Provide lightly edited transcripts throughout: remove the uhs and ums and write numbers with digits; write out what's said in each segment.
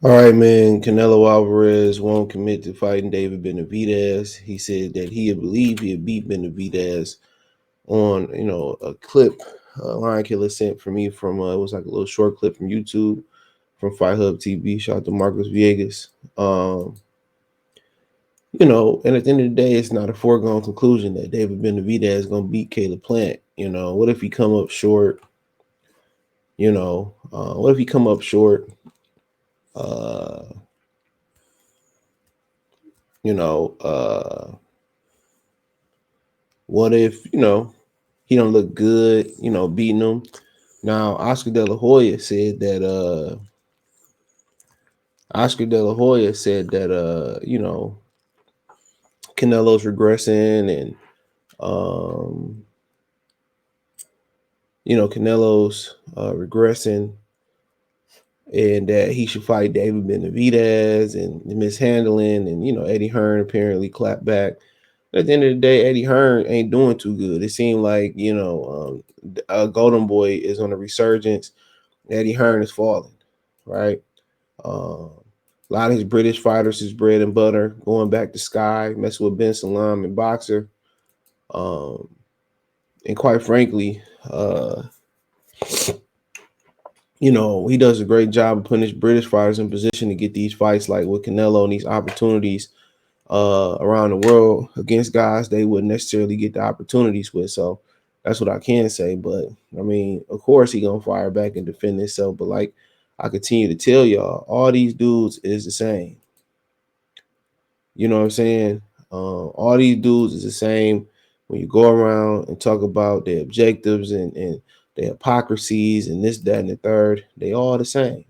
All right, man. Canelo Alvarez won't commit to fighting David Benavidez. He said that he believed he had beat Benavidez on, a clip Lion Killer sent for me from it was like a little short clip from YouTube from Fight Hub TV. Shout out to Marcus Villegas. And at the end of the day, it's not a foregone conclusion that David Benavidez is gonna beat Caleb Plant. What if he come up short? What if he come up short? What if, he don't look good, beating him? Now, Oscar De La Hoya said that Canelo's regressing and Canelo's regressing and that he should fight David Benavidez and mishandling and Eddie Hearn apparently clapped back. At the end of the day, Eddie Hearn ain't doing too good. It seemed like Golden Boy is on a resurgence. Eddie Hearn is falling, right? A lot of his British fighters is bread and butter, going back to Sky, messing with Ben Salam and Boxer. And quite frankly, he does a great job of putting his British fighters in position to get these fights like with Canelo and these opportunities around the world against guys they wouldn't necessarily get the opportunities with. So that's what I can say. But I mean, of course he gonna fire back and defend himself. But like I continue to tell y'all, all these dudes is the same. You know what I'm saying? All these dudes is the same. When you go around and talk about their objectives and their hypocrisies and this, that, and the third, they all the same.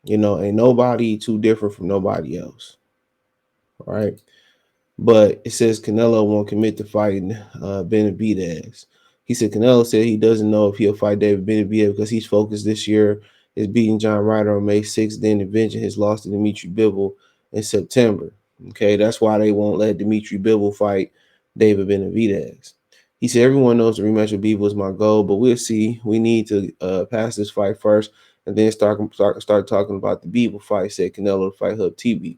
Ain't nobody too different from nobody else. All right. But it says Canelo won't commit to fighting Benavidez. He said Canelo said he doesn't know if he'll fight David Benavidez because he's focused this year is beating John Ryder on May 6th, then avenging his loss to Dimitri Bivol in September. Okay, that's why they won't let Dimitri Bivol fight David Benavidez. He said everyone knows the rematch with Bivol is my goal, but we'll see. We need to pass this fight first and then start talking about the Bivol fight, said Canelo to Fight Hub TV.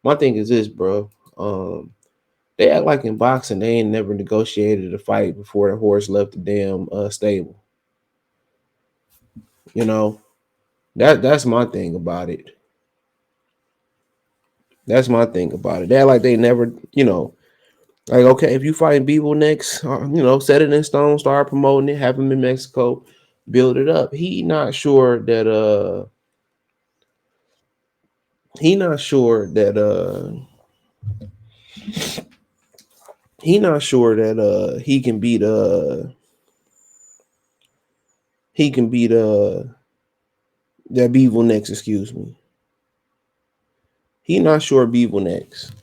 My thing is this, bro. They act like in boxing they ain't never negotiated a fight before the horse left the damn stable. That's my thing about it. That's my thing about it. They act like they never, like, okay, if you fighting Bivol next, set it in stone, start promoting it, have him in Mexico, build it up. He not sure that he can beat that Bivol next, excuse me. He not sure Bivol next.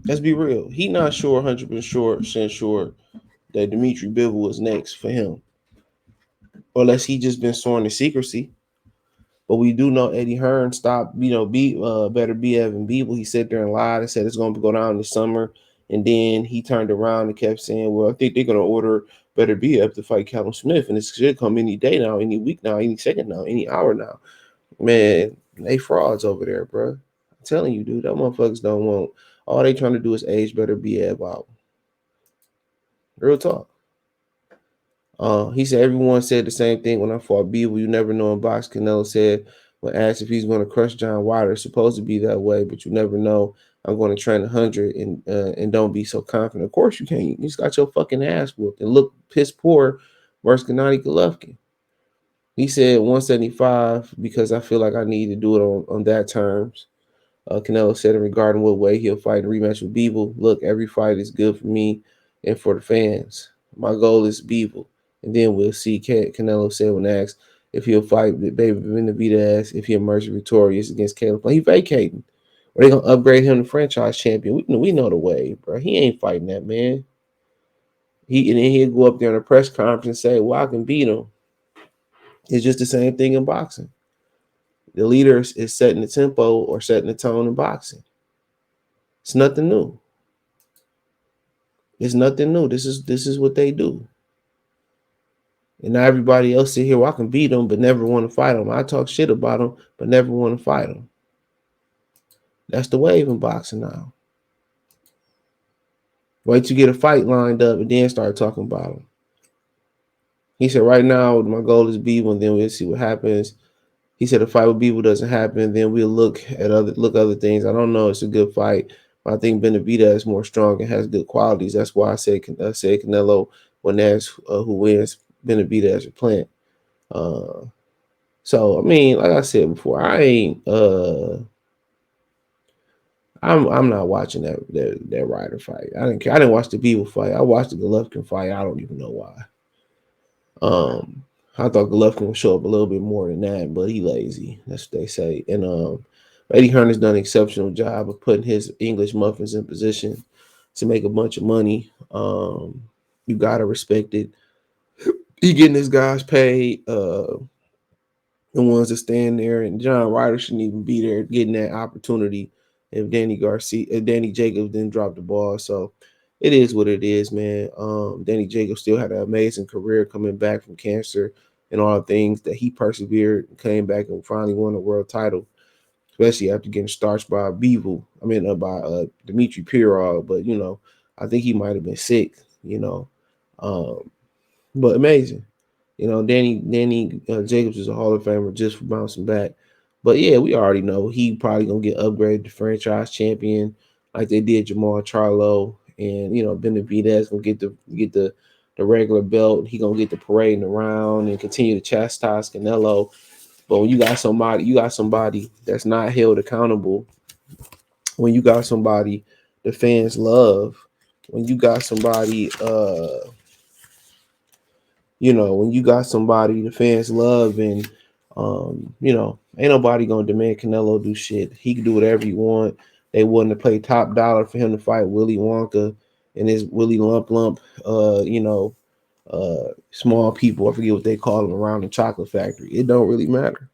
Let's be real. He not sure 100% sure that Dimitri Bivol is next for him. Unless he just been sworn to secrecy. But we do know Eddie Hearn stopped, beat Better BF and Bivol. He sat there and lied and said it's going to go down this summer. And then he turned around and kept saying, well, I think they're going to order Better BF to fight Callum Smith. And this should come any day now, any week now, any second now, any hour now. Man, they frauds over there, bro. I'm telling you, dude, that motherfuckers don't want. All they trying to do is age Better BF out. Real talk. He said everyone said the same thing when I fought Bivol. You never know in box. Canelo said when asked if he's going to crush John Ryder, it's supposed to be that way, but you never know. I'm going to train 100 and don't be so confident. Of course you can't. You just got your fucking ass whooped and look piss poor versus Gennady Golovkin. He said 175 because I feel like I need to do it on that terms. Canelo said in regarding what way he'll fight a rematch with Bivol. Look, every fight is good for me and for the fans. My goal is Bivol. And then we'll see, Canelo said when asked if he'll fight David Benavidez if he emerges victorious against Caleb. He vacating. Or they going to upgrade him to franchise champion. We know the way, bro. He ain't fighting that, man. And then he'll go up there in a press conference and say, well, I can beat him. It's just the same thing in boxing. The leader is setting the tempo or setting the tone in boxing. It's nothing new. It's nothing new. This is what they do. And now everybody else sit here, well, I can beat them, but never want to fight them. I talk shit about them, but never want to fight them. That's the wave in boxing now. Wait to get a fight lined up and then start talking about them. He said, right now, my goal is Beeble, and then we'll see what happens. He said, the fight with Beeble doesn't happen, then we'll look at other things. I don't know. It's a good fight. But I think Benavidez is more strong and has good qualities. That's why I said Canelo when that's who wins Benavidez or Plant. So I mean, like I said before, I ain't I'm not watching that Ryder fight. I didn't care. I didn't watch the Beeble fight. I watched the Golovkin fight. I don't even know why. I thought Golovkin would show up a little bit more than that, but he lazy. That's what they say. And Eddie Hearn has done an exceptional job of putting his English muffins in position to make a bunch of money. You gotta respect it. He getting his guys paid. The ones that stand there, and John Ryder shouldn't even be there getting that opportunity if Danny Jacobs didn't drop the ball. So it is what it is, man. Danny Jacobs still had an amazing career coming back from cancer and all the things that he persevered and came back and finally won a world title, especially after getting starched by Dimitri Pirog. But I think he might have been sick, um, but amazing. Danny Jacobs is a Hall of Famer just for bouncing back. But yeah, we already know he probably gonna get upgraded to franchise champion like they did Jamal Charlo, and Benavidez gonna get the regular belt. He gonna get the parading around and continue to chastise Canelo. But when you got somebody that's not held accountable. When you got somebody the fans love. When you got somebody when you got somebody the fans love, and ain't nobody gonna demand Canelo do shit. He can do whatever he want. They wouldn't have paid top dollar for him to fight Willy Wonka and his Willy Lump, small people. I forget what they call them around the chocolate factory. It don't really matter,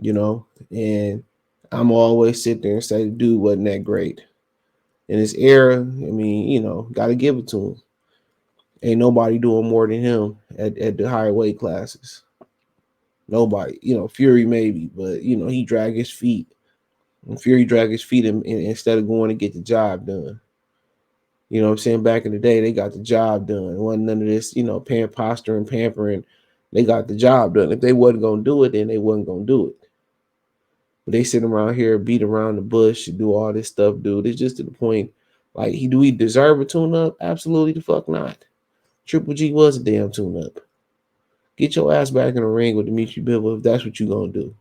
and I'm always sit there and say the dude wasn't that great. In his era, I mean, gotta give it to him. Ain't nobody doing more than him at the higher weight classes. Nobody. Fury maybe, but he dragged his feet. And Fury dragged his feet instead of going to get the job done. You know what I'm saying? Back in the day, they got the job done. It wasn't none of this, posturing, pampering. They got the job done. If they wasn't gonna do it, then they wasn't gonna do it. But they sit around here, beat around the bush, do all this stuff, dude. It's just to the point. Like, do he deserve a tune-up? Absolutely the fuck not. Triple G was a damn tune-up. Get your ass back in the ring with Dimitri Bivol if that's what you're going to do.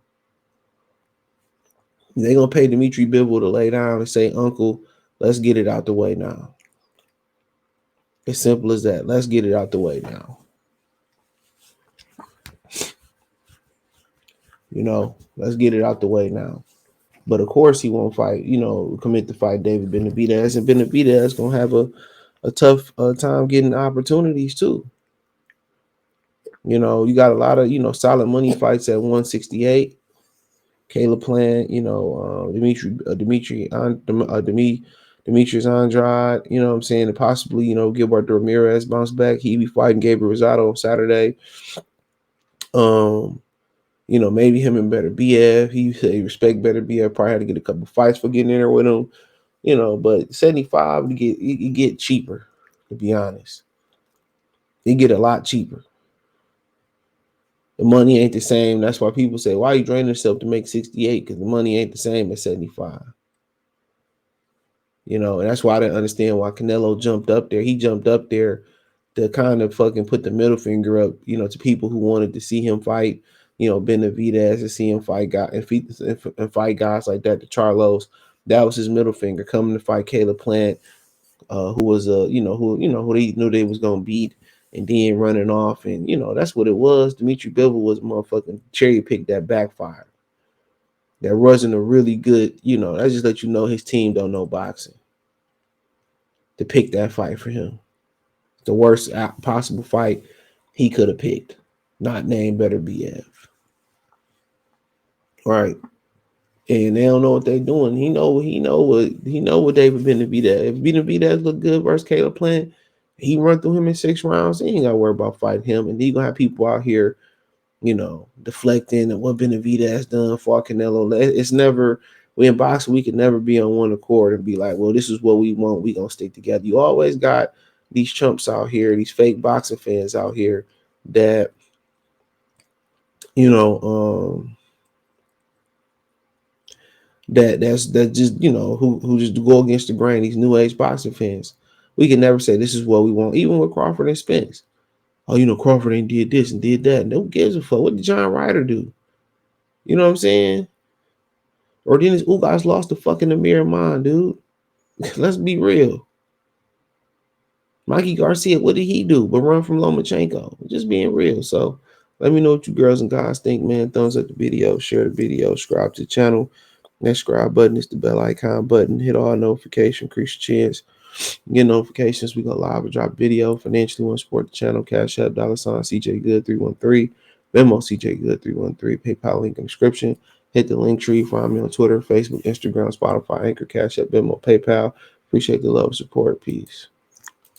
They're going to pay Dimitri Bivol to lay down and say, Uncle, let's get it out the way now. As simple as that. Let's get it out the way now. Let's get it out the way now. But of course he won't fight, commit to fight David Benavidez. And Benavidez going to have a tough time getting opportunities too. You got a lot of, solid money fights at 168. Caleb Plant, Demetrius Andrade, you know what I'm saying, and possibly, Gilbert Ramirez bounce back. He be fighting Gabriel Rosado on Saturday. Maybe him and Better BF. He said he respect Better BF. Probably had to get a couple fights for getting in there with him. But 75 you get cheaper, to be honest. You get a lot cheaper. The money ain't the same. That's why people say, why you draining yourself to make 68? Because the money ain't the same as 75. And that's why I didn't understand why Canelo jumped up there. He jumped up there to kind of fucking put the middle finger up, to people who wanted to see him fight, Benavidez, and see him fight guys and fight guys like that, the Charlos. That was his middle finger, coming to fight Caleb Plant, who was who they knew they was gonna beat, and then running off, and that's what it was. Dimitri Bivol was motherfucking cherry picked that backfire. That wasn't a really good, that just let you know his team don't know boxing. To pick that fight for him. The worst possible fight he could have picked. Not named Better BF. All right. and they don't know what they're doing. He know what David Benavidez. If Benavidez look good versus Caleb Plant, he run through him in 6 rounds. He ain't got to worry about fighting him. And he gonna have people out here, deflecting and what Benavidez done for Canelo. It's never we in boxing. We can never be on one accord and be like, well, this is what we want. We gonna stick together. You always got these chumps out here, these fake boxing fans out here that you know. That just who just go against the grain. These new age boxing fans, we can never say this is what we want. Even with Crawford and Spence, oh, Crawford ain't did this and did that. No gives a fuck. What did John Ryder do? You know what I'm saying? Or then his guys lost the fucking Amir mind, dude. Let's be real. Mikey Garcia, what did he do but run from Lomachenko? Just being real. So let me know what you girls and guys think, man. Thumbs up the video, share the video, subscribe to the channel. That subscribe button is the bell icon button. Hit all notifications, increase your chance. Get notifications. We go live or drop video. Financially want to support the channel. Cash App, $ CJ Good 313. Venmo CJ Good 313. PayPal link in the description. Hit the link tree. Find me on Twitter, Facebook, Instagram, Spotify, Anchor, Cash App, Venmo, PayPal. Appreciate the love and support. Peace.